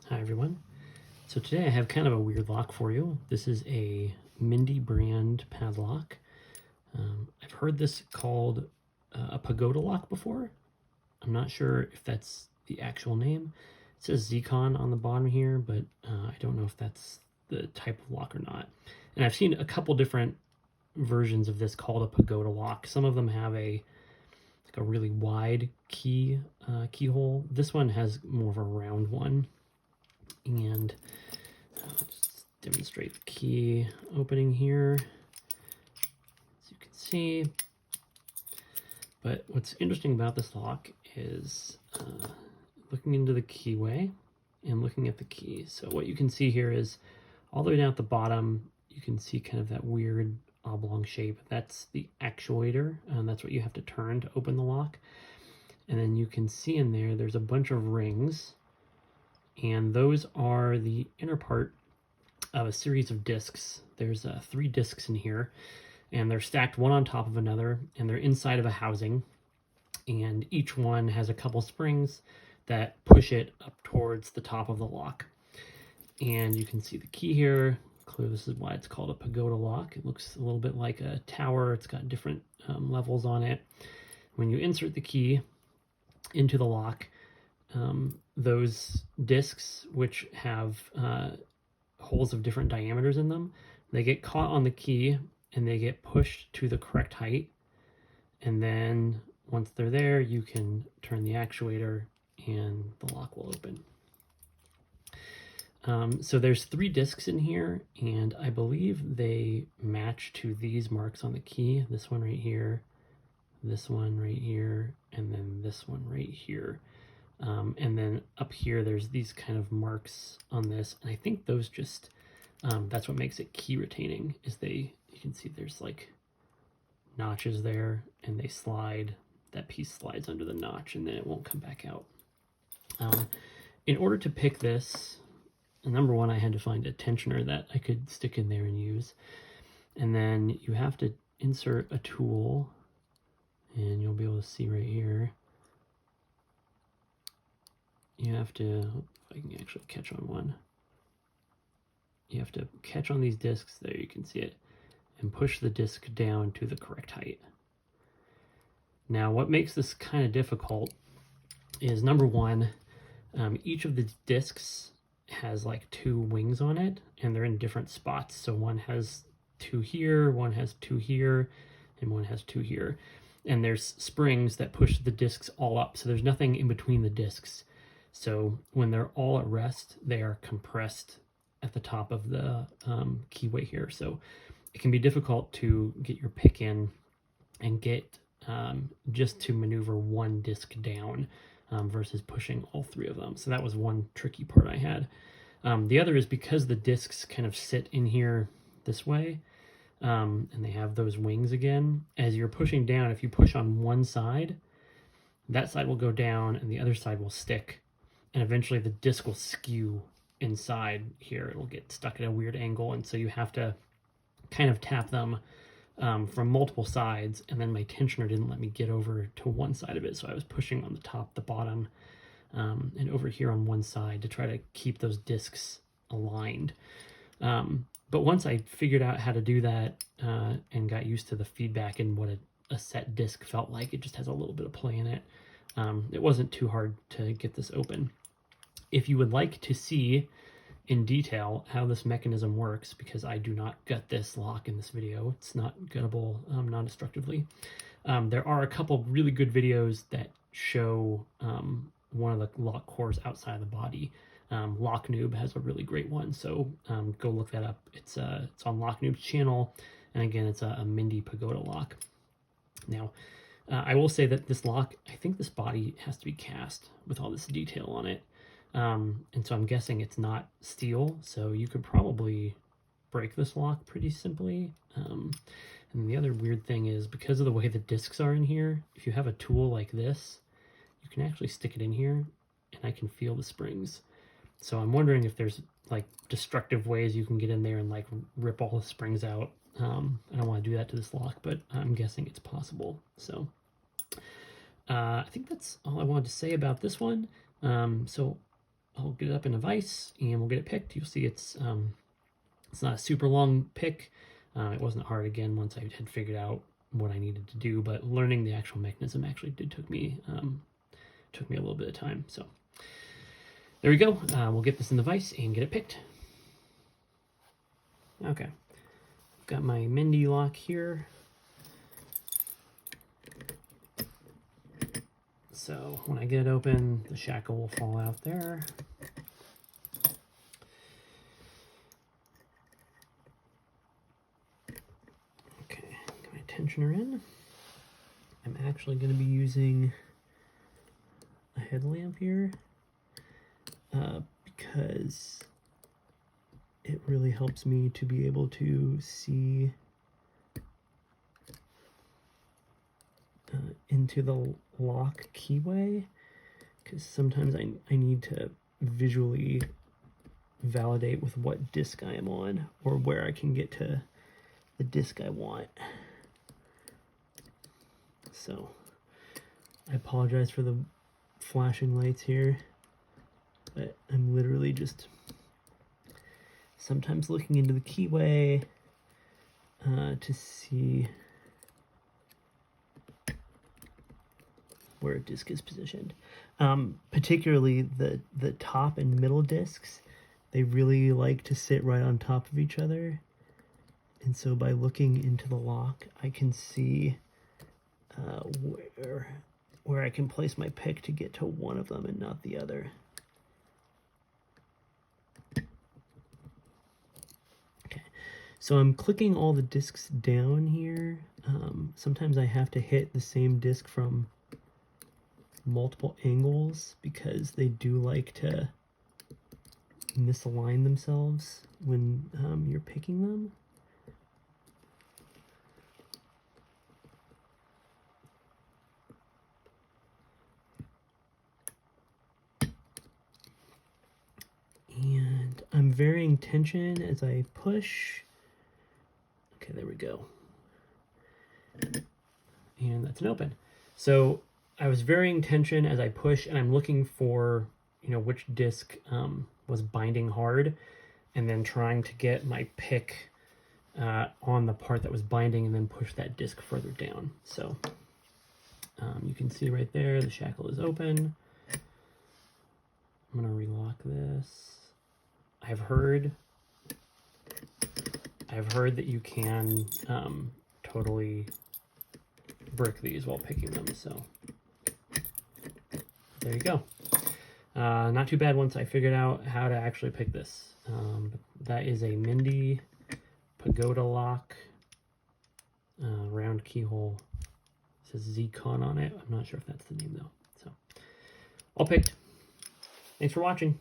Hi everyone. So today I have kind of a weird lock for you. This is a Mindy brand padlock. I've heard this called a pagoda lock before. I'm not sure if that's the actual name. It says Zcon on the bottom here, but I don't know if that's the type of lock or not. And I've seen a couple different versions of this called a pagoda lock. Some of them have a really wide keyhole. This one has more of a round one. And just demonstrate the key opening here, as you can see. But what's interesting about this lock is looking into the keyway and looking at the key. So what you can see here is all the way down at the bottom, you can see kind of that weird oblong shape. That's the actuator, and that's what you have to turn to open the lock. And then you can see in there, there's a bunch of rings, and those are the inner part of a series of discs. There's 3 discs in here, and they're stacked one on top of another, and they're inside of a housing, and each one has a couple springs that push it up towards the top of the lock. And you can see the key here. Clearly this is why it's called a pagoda lock. It looks a little bit like a tower. It's got different levels on it. When you insert the key into the lock, those discs, which have holes of different diameters in them, they get caught on the key and they get pushed to the correct height. And then once they're there, you can turn the actuator and the lock will open. So there's 3 discs in here, and I believe they match to these marks on the key. This one right here, this one right here, and then this one right here. And then up here, there's these kind of marks on this. And I think those just, that's what makes it key retaining, is you can see there's like notches there, and they slide, that piece slides under the notch, and then it won't come back out. In order to pick this, number one, I had to find a tensioner that I could stick in there and use. And then you have to insert a tool, and you'll be able to see right here. You have to, if I can actually catch on one, you have to catch on these discs, there you can see it, and push the disc down to the correct height. Now what makes this kind of difficult is, number one, each of the discs has like 2 wings on it, and they're in different spots. So one has 2 here, one has 2 here, and one has 2 here. And there's springs that push the discs all up, so there's nothing in between the discs. So when they're all at rest, they are compressed at the top of the keyway here. So it can be difficult to get your pick in and get just to maneuver one disc down versus pushing all 3 of them. So that was one tricky part I had. The other is because the discs kind of sit in here this way, and they have those wings again, as you're pushing down, if you push on one side, that side will go down and the other side will stick. And eventually the disc will skew inside here. It'll get stuck at a weird angle. And so you have to kind of tap them from multiple sides. And then my tensioner didn't let me get over to one side of it. So I was pushing on the top, the bottom, and over here on one side to try to keep those discs aligned. But once I figured out how to do that and got used to the feedback and what a set disc felt like, it just has a little bit of play in it. It wasn't too hard to get this open. If you would like to see in detail how this mechanism works, because I do not gut this lock in this video, it's not guttable non-destructively, there are a couple really good videos that show one of the lock cores outside the body. Lock Noob has a really great one, so go look that up. It's on Lock Noob's channel, and again, it's a Mindy pagoda lock. Now, I will say that this lock, I think this body has to be cast with all this detail on it. And so I'm guessing it's not steel, so you could probably break this lock pretty simply. And the other weird thing is, because of the way the discs are in here, if you have a tool like this, you can actually stick it in here, and I can feel the springs. So I'm wondering if there's like destructive ways you can get in there and like rip all the springs out. I don't want to do that to this lock, but I'm guessing it's possible. So I think that's all I wanted to say about this one. So I'll get it up in a vise and we'll get it picked. You'll see it's not a super long pick. It wasn't hard again once I had figured out what I needed to do, but learning the actual mechanism actually took me a little bit of time. So there we go. We'll get this in the vise and get it picked. Okay, I've got my Mindy lock here. So when I get it open, the shackle will fall out there. Okay, get my tensioner in. I'm actually going to be using a headlamp here because it really helps me to be able to see into the lock keyway, because sometimes I need to visually validate with what disc I am on or where I can get to the disc I want. So I apologize for the flashing lights here, but I'm literally just sometimes looking into the keyway to see where a disc is positioned. Particularly the top and middle discs, they really like to sit right on top of each other. And so by looking into the lock, I can see where I can place my pick to get to one of them and not the other. Okay, so I'm clicking all the discs down here. Sometimes I have to hit the same disc from multiple angles because they do like to misalign themselves when you're picking them. And I'm varying tension as I push. Okay, there we go. And that's an open. So I was varying tension as I push, and I'm looking for, which disc was binding hard, and then trying to get my pick on the part that was binding and then push that disc further down. So you can see right there, the shackle is open. I'm gonna relock this. I've heard that you can totally brick these while picking them, so there you go. Not too bad once I figured out how to actually pick this. That is a Mindy pagoda lock, round keyhole. It says Z-Con on it. I'm not sure if that's the name though. So all picked. Thanks for watching.